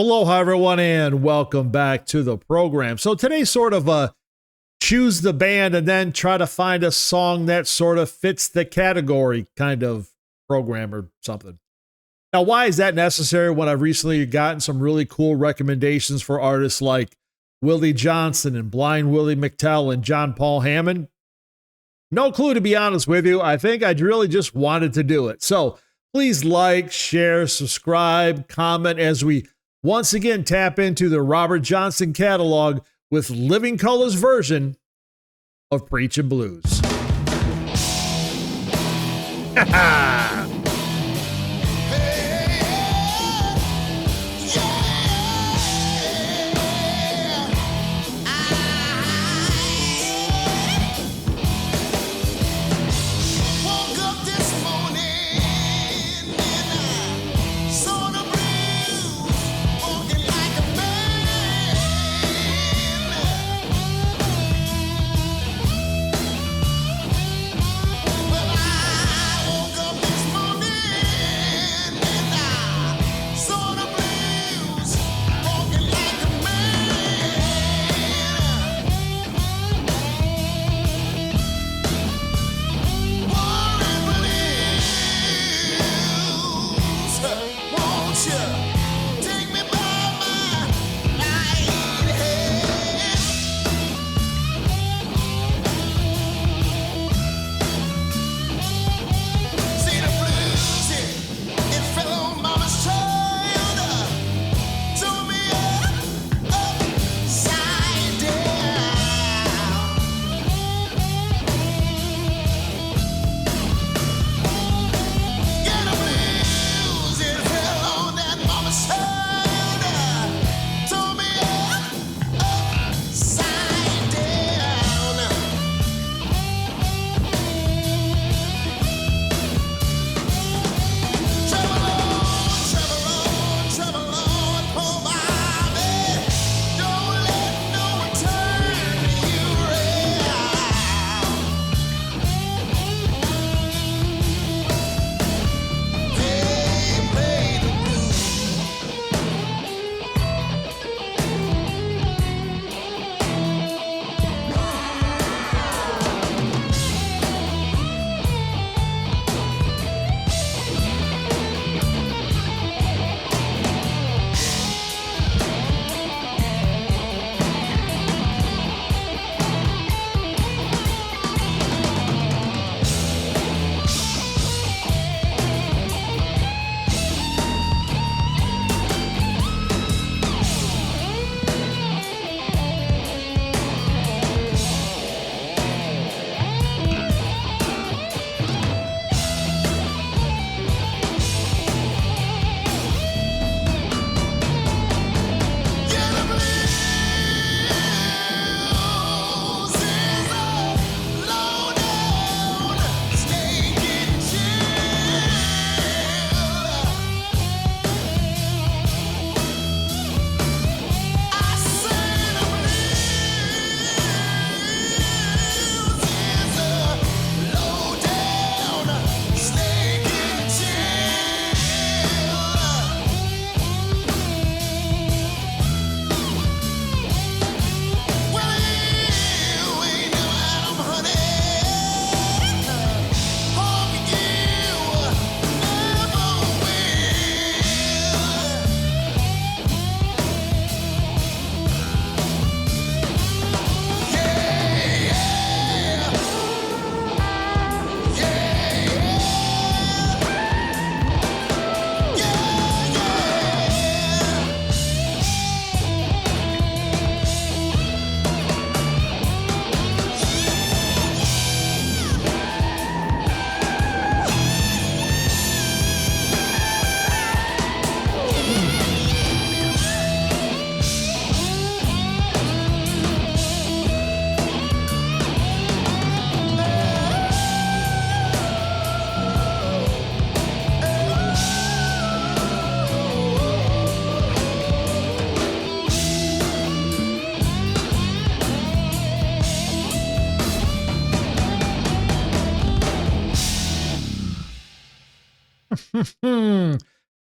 Aloha, everyone, and welcome back to the program. So today's sort of a choose the band and then try to find a song that sort of fits the category kind of program or something. Now, why is that necessary when I've recently gotten some really cool recommendations for artists like Willie Johnson and Blind Willie McTell and John Paul Hammond? No clue, to be honest with you. I think I really just wanted to do it. So please like, share, subscribe, comment as we once again tap into the Robert Johnson catalog with Living Colour's version of Preachin Blues.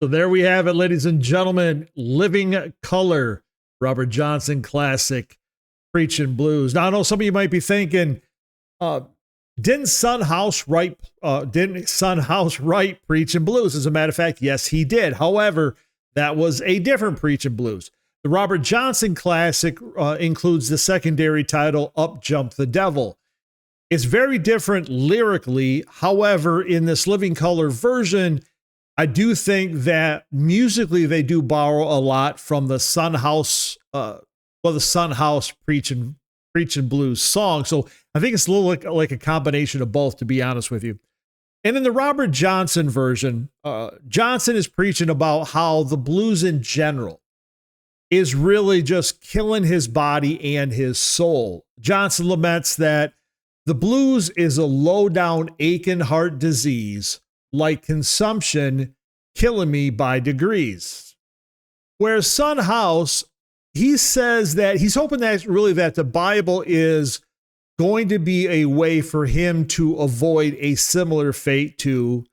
So there we have it, ladies and gentlemen. Living Color, Robert Johnson classic, Preachin' Blues. Now I know some of you might be thinking, didn't Son House write Preachin' Blues? As a matter of fact, yes, he did. However, that was a different Preachin' Blues. The Robert Johnson classic includes the secondary title, Up Jump the Devil. It's very different lyrically. However, in this Living Color version, I do think that musically they do borrow a lot from the Son House, the Son House Preachin' Blues song. So I think it's a little like a combination of both, to be honest with you. And in the Robert Johnson version, Johnson is preaching about how the blues in general is really just killing his body and his soul. Johnson laments that the blues is a low-down aching heart disease, like consumption, killing me by degrees. Whereas Son House, he says that he's hoping that really that the Bible is going to be a way for him to avoid a similar fate to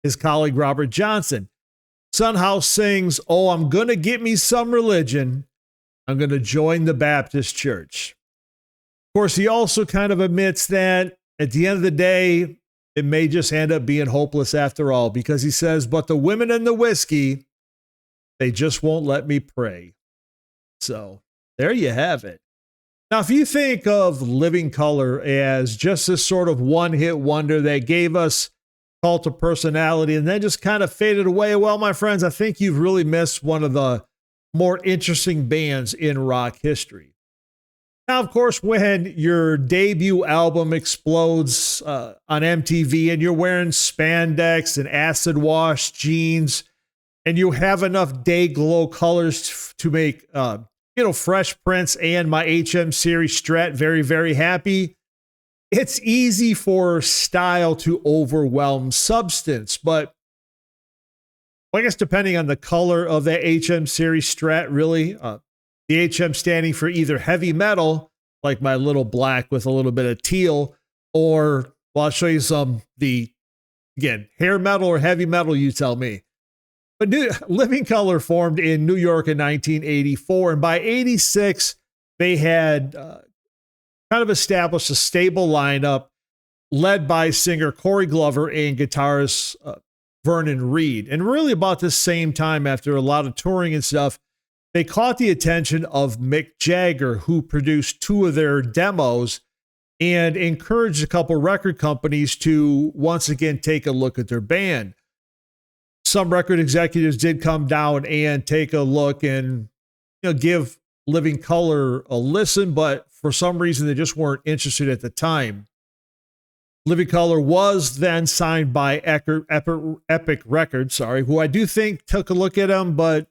his colleague Robert Johnson. Son House sings, "Oh, I'm going to get me some religion. I'm going to join the Baptist church." Of course, he also kind of admits that at the end of the day, it may just end up being hopeless after all, because he says, "But the women and the whiskey, they just won't let me pray." So there you have it. Now, if you think of Living Color as just this sort of one-hit wonder that gave us Cult of Personality and then just kind of faded away, well, my friends, I think you've really missed one of the more interesting bands in rock history. Now, of course, when your debut album explodes on MTV and you're wearing spandex and acid wash jeans and you have enough day glow colors to make Fresh Prince and my HM Series Strat very, very happy, it's easy for style to overwhelm substance. But I guess depending on the color of that HM Series Strat, really, the HM standing for either heavy metal, like my little black with a little bit of teal, or, well, I'll show you again, hair metal or heavy metal, you tell me. But Living Color formed in New York in 1984, and by 86, they had kind of established a stable lineup led by singer Corey Glover and guitarist Vernon Reid. And really about the same time, after a lot of touring and stuff, they caught the attention of Mick Jagger, who produced two of their demos and encouraged a couple record companies to once again take a look at their band. Some record executives did come down and take a look and give Living Color a listen, but for some reason they just weren't interested at the time. Living Color was then signed by Epic Records, who I do think took a look at them, but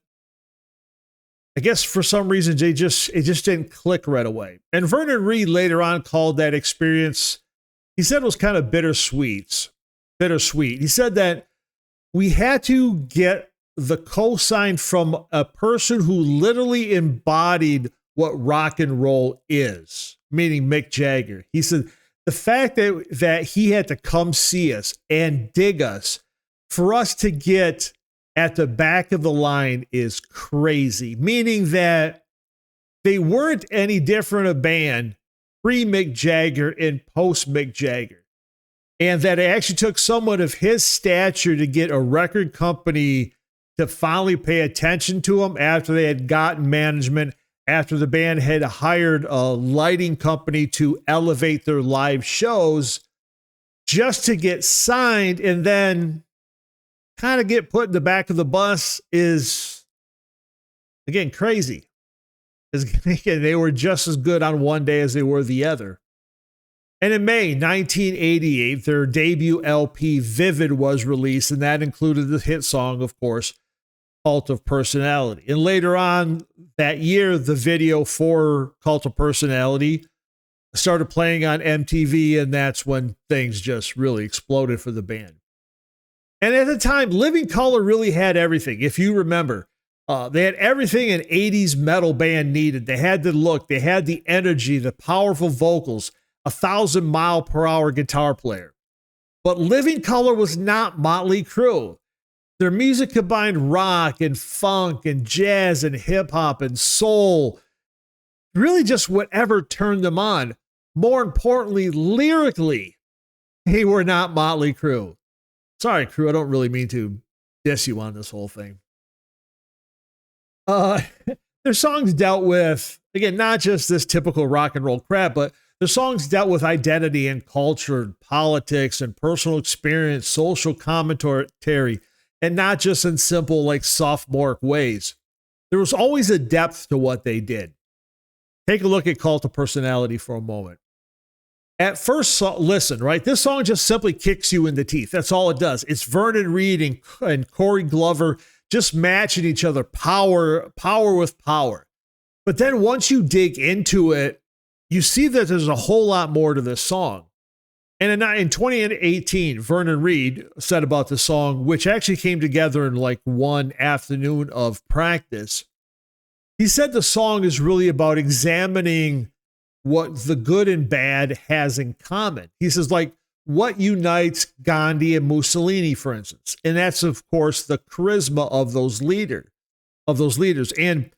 I guess for some reason it just didn't click right away. And Vernon Reid later on called that experience, he said it was kind of bittersweet. He said that we had to get the cosign from a person who literally embodied what rock and roll is, meaning Mick Jagger. He said the fact that he had to come see us and dig us for us to get at the back of the line is crazy, meaning that they weren't any different a band pre-Mick Jagger and post-Mick Jagger. And that it actually took someone of his stature to get a record company to finally pay attention to him after they had gotten management, after the band had hired a lighting company to elevate their live shows, just to get signed and then kind of get put in the back of the bus is, again, crazy. They were just as good on one day as they were the other. And in May 1988, their debut LP, Vivid, was released, and that included the hit song, of course, Cult of Personality. And later on that year, the video for Cult of Personality started playing on MTV, and that's when things just really exploded for the band. And at the time, Living Color really had everything. If you remember, they had everything an 80s metal band needed. They had the look, they had the energy, the powerful vocals, 1,000-mile-per-hour guitar player. But Living Color was not Motley Crue. Their music combined rock and funk and jazz and hip hop and soul, really just whatever turned them on. More importantly, lyrically, they were not Motley Crue. Sorry, Crue, I don't really mean to diss you on this whole thing. Their songs dealt with, again, not just this typical rock and roll crap, but their songs dealt with identity and culture, politics and personal experience, social commentary, and not just in simple, like sophomoric ways. There was always a depth to what they did. Take a look at Cult of Personality for a moment. At first listen, right? This song just simply kicks you in the teeth. That's all it does. It's Vernon Reid and Corey Glover just matching each other, power with power. But then once you dig into it, you see that there's a whole lot more to this song. And in 2018, Vernon Reid said about the song, which actually came together in like one afternoon of practice. He said the song is really about examining what the good and bad has in common. He says, like, what unites Gandhi and Mussolini, for instance. And that's, of course, the charisma of those leaders. And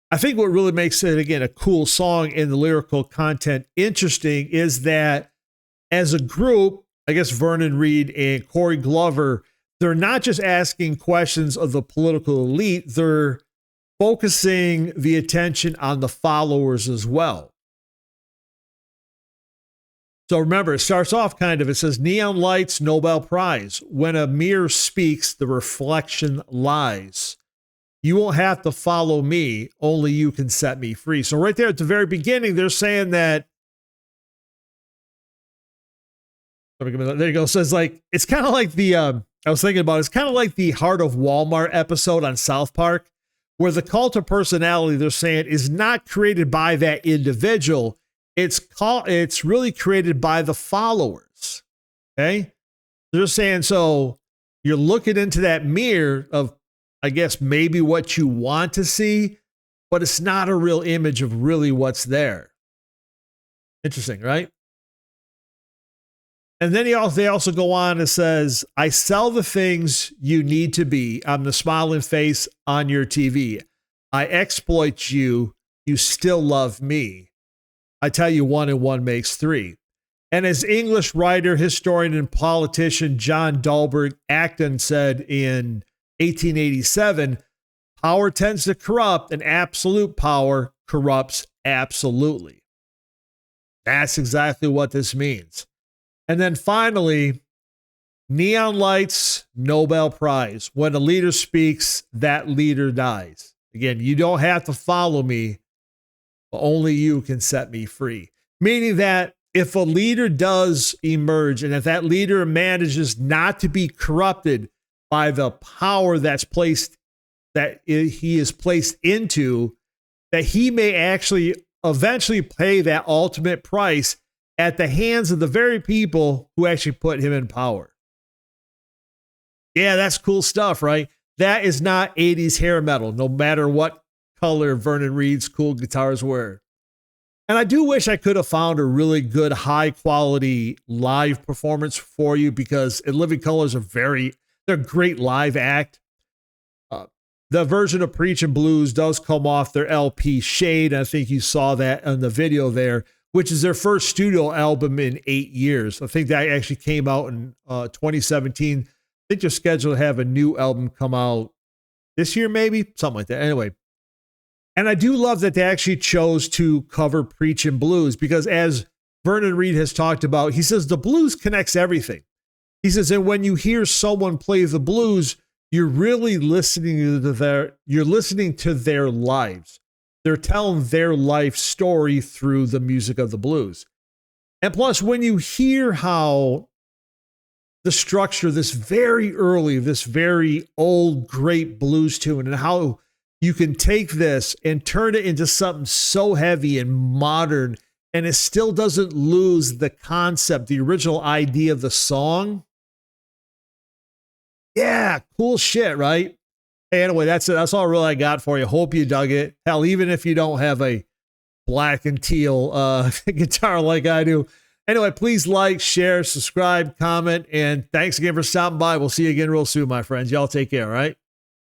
I think what really makes it, again, a cool song and the lyrical content interesting is that as a group, I guess Vernon Reid and Corey Glover, they're not just asking questions of the political elite, they're focusing the attention on the followers as well. So remember, it starts off it says, neon lights, Nobel Prize. When a mirror speaks, the reflection lies. You won't have to follow me, only you can set me free. So right there at the very beginning, they're saying that, there you go. So it's like, it's kind of like I was thinking about, it's kind of like the Heart of Walmart episode on South Park, where the cult of personality, they're saying, is not created by that individual. It's really created by the followers. Okay. They're saying, so you're looking into that mirror of, I guess, maybe what you want to see, but it's not a real image of really what's there. Interesting, right? And then they also go on and says, I sell the things you need to be. I'm the smiling face on your TV. I exploit you. You still love me. I tell you, 1 and 1 makes 3. And as English writer, historian, and politician John Dalberg Acton said in 1887, power tends to corrupt, and absolute power corrupts absolutely. That's exactly what this means. And then finally, neon lights, Nobel Prize. When a leader speaks, that leader dies. Again, you don't have to follow me. Only you can set me free. Meaning that if a leader does emerge and if that leader manages not to be corrupted by the power that he is placed into, that he may actually eventually pay that ultimate price at the hands of the very people who actually put him in power. Yeah, that's cool stuff, right? That is not 80s hair metal, no matter what color Vernon Reid's cool guitars were. And I do wish I could have found a really good, high quality live performance for you, because In Living Color is they're a great live act. The version of Preachin Blues does come off their LP Shade. I think you saw that in the video there, which is their first studio album in 8 years. I think that actually came out in 2017. I think they're scheduled to have a new album come out this year, maybe, something like that. Anyway. And I do love that they actually chose to cover Preachin Blues, because as Vernon Reid has talked about, he says the blues connects everything. He says, and when you hear someone play the blues, you're really listening to their lives. They're telling their life story through the music of the blues. And plus, when you hear how the structure, this very old, great blues tune, and how you can take this and turn it into something so heavy and modern, and it still doesn't lose the concept, the original idea of the song. Yeah, cool shit, right? Hey, anyway, that's it. That's all really I got for you. Hope you dug it. Hell, even if you don't have a black and teal guitar like I do, Anyway, please like, share, subscribe, comment, and thanks again for stopping by. We'll see you again real soon, my friends. Y'all take care, all right?